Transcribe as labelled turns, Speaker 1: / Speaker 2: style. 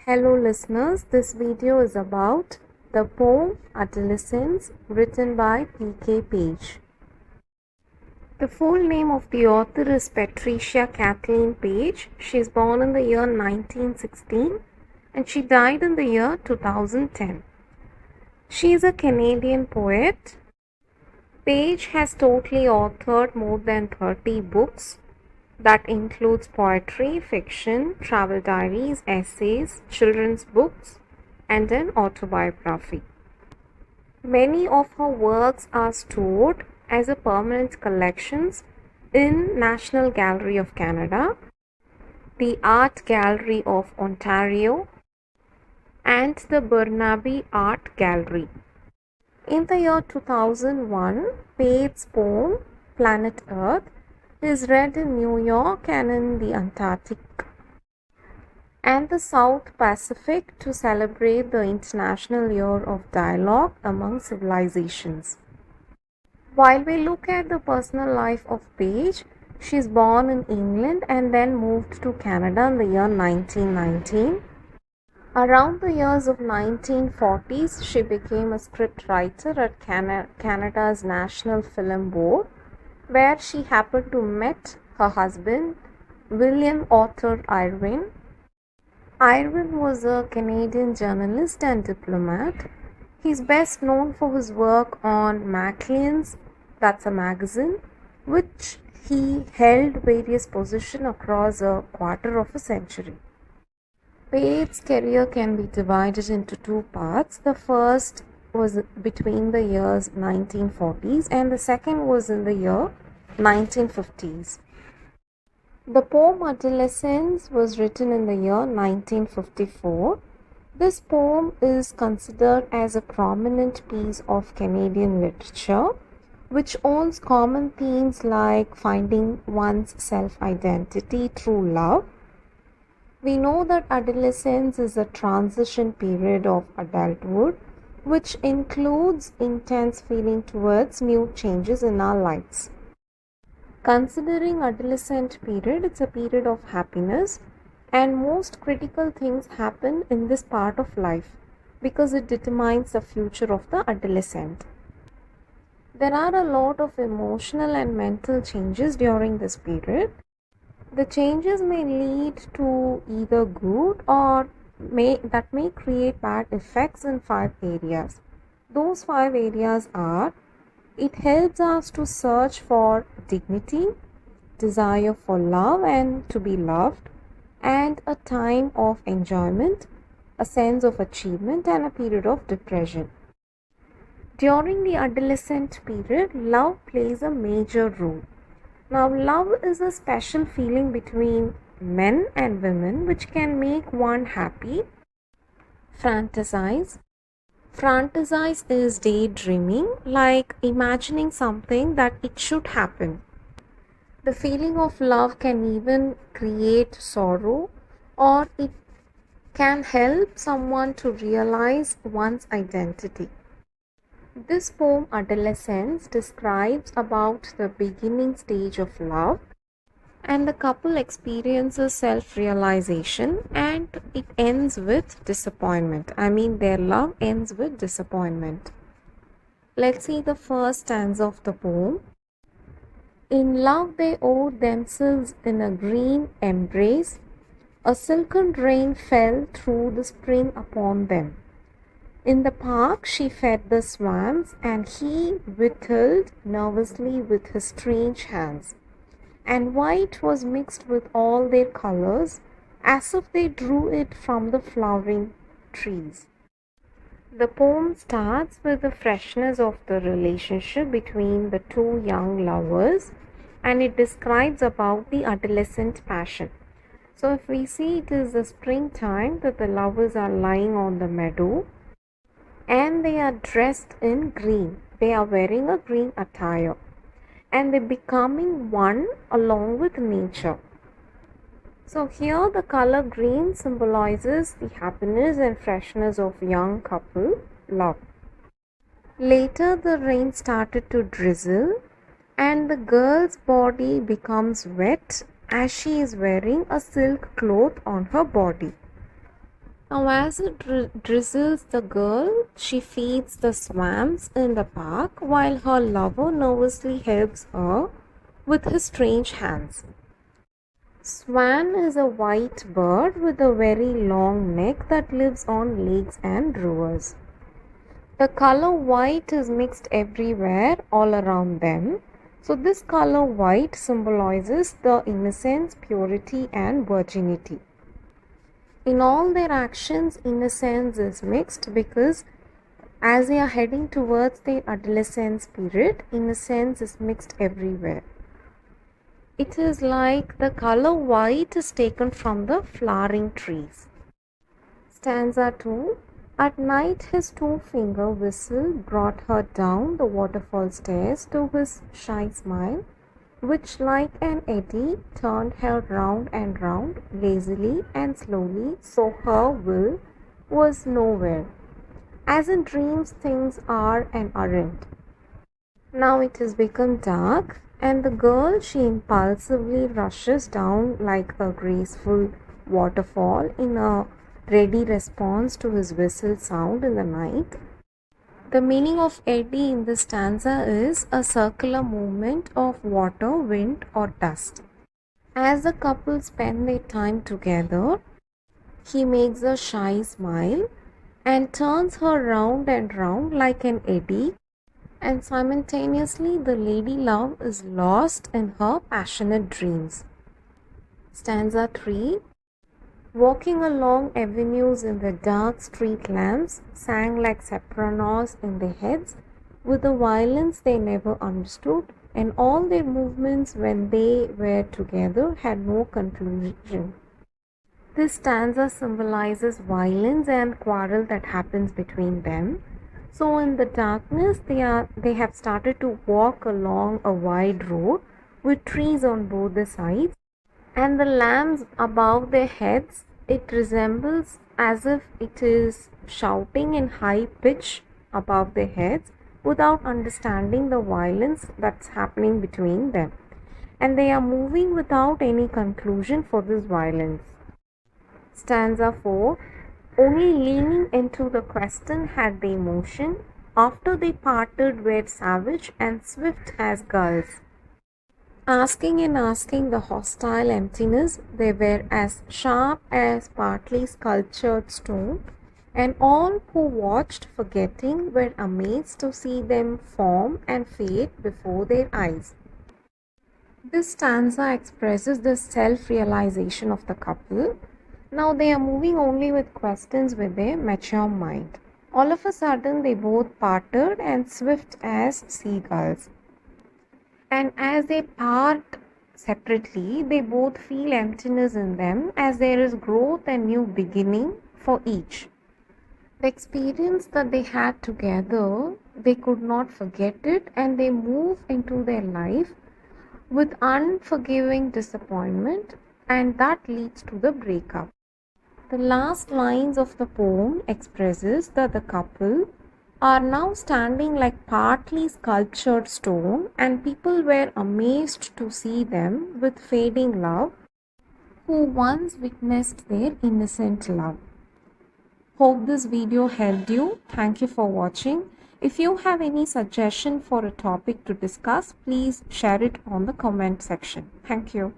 Speaker 1: Hello listeners, this video is about the poem Adolescence written by P.K. Page. The full name of the author is Patricia Kathleen Page. She is born in the year 1916 and she died in the year 2010. She is a Canadian poet. Page has totally authored more than 30 books. That includes poetry, fiction, travel diaries, essays, children's books, and an autobiography. Many of her works are stored as a permanent collections in National Gallery of Canada, the Art Gallery of Ontario, and the Burnaby Art Gallery. In the year 2001, Page's poem Planet Earth is read in New York and in the Antarctic and the South Pacific to celebrate the International Year of Dialogue Among Civilizations. While we look at the personal life of Page, she is born in England and then moved to Canada in the year 1919. Around the years of 1940s, she became a script writer at Canada's National Film Board, where she happened to meet her husband, William Arthur Iren. Iren was a Canadian journalist and diplomat. He is best known for his work on Maclean's, that's a magazine, which he held various positions across a quarter of a century. Page's career can be divided into two parts. The first was between the years 1940s and the second was in the year 1950s. The poem Adolescence was written in the year 1954. This poem is considered as a prominent piece of Canadian literature, which owns common themes like finding one's self-identity through love. We know that adolescence is a transition period of adulthood, which includes intense feeling towards new changes in our lives. Considering adolescent period, it's a period of happiness and most critical things happen in this part of life because it determines the future of the adolescent. There are a lot of emotional and mental changes during this period. The changes may lead to either good or may create bad effects in 5 areas. Those 5 areas are: it helps us to search for dignity, desire for love and to be loved, and a time of enjoyment, a sense of achievement, and a period of depression. During the adolescent period, love plays a major role. Now, love is a special feeling between men and women which can make one happy. Fantasize. Fantasize is daydreaming, like imagining something that it should happen. The feeling of love can even create sorrow, or it can help someone to realize one's identity. This poem Adolescence describes about the beginning stage of love, and the couple experiences self-realization and it ends with disappointment. Their love ends with disappointment. Let's see the first stanza of the poem. In love they wove themselves in a green embrace. A silken rain fell through the spring upon them. In the park she fed the swans, and he whistled nervously with his strange hands. And white was mixed with all their colors, as if they drew it from the flowering trees. The poem starts with the freshness of the relationship between the two young lovers, and it describes about the adolescent passion. So if we see, it is the springtime that the lovers are lying on the meadow and they are dressed in green. They are wearing a green attire and they're becoming one along with nature. So here the color green symbolizes the happiness and freshness of young couple love. Later the rain started to drizzle and the girl's body becomes wet as she is wearing a silk cloth on her body. Now, as it drizzles the girl, she feeds the swans in the park while her lover nervously helps her with his strange hands. Swan is a white bird with a very long neck that lives on lakes and rivers. The color white is mixed everywhere all around them. So, this color white symbolizes the innocence, purity, and virginity. In all their actions, innocence is mixed because as they are heading towards their adolescence period, innocence is mixed everywhere. It is like the color white is taken from the flowering trees. Stanza 2. At night his two-finger whistle brought her down the waterfall stairs to his shy smile, which like an eddy turned her round and round, lazily and slowly, so her will was nowhere. As in dreams things are and aren't. Now it has become dark, and the girl, she impulsively rushes down like a graceful waterfall in a ready response to his whistle sound in the night. The meaning of eddy in this stanza is a circular movement of water, wind, or dust. As the couple spend their time together, he makes a shy smile and turns her round and round like an eddy, and simultaneously the lady love is lost in her passionate dreams. Stanza 3. Walking along avenues in the dark street lamps sang like sopranos in their heads with a violence they never understood, and all their movements when they were together had no conclusion. This stanza symbolizes violence and quarrel that happens between them. So in the darkness they have started to walk along a wide road with trees on both the sides, and the lamps above their heads, it resembles as if it is shouting in high pitch above their heads without understanding the violence that's happening between them, and they are moving without any conclusion for this violence. Stanza 4. Only leaning into the question had they motion, after they parted were savage and swift as gulls. Asking and asking the hostile emptiness, they were as sharp as partly sculptured stone, and all who watched forgetting were amazed to see them form and fade before their eyes. This stanza expresses the self-realization of the couple. Now they are moving only with questions with their mature mind. All of a sudden they both parted and swift as seagulls. And as they part separately, they both feel emptiness in them as there is growth and new beginning for each. The experience that they had together, they could not forget it, and they move into their life with unforgiving disappointment, and that leads to the breakup. The last lines of the poem expresses that the couple are now standing like partly sculptured stone, and people were amazed to see them with fading love who once witnessed their innocent love. Hope this video helped you. Thank you for watching. If you have any suggestion for a topic to discuss, please share it on the comment section. Thank you.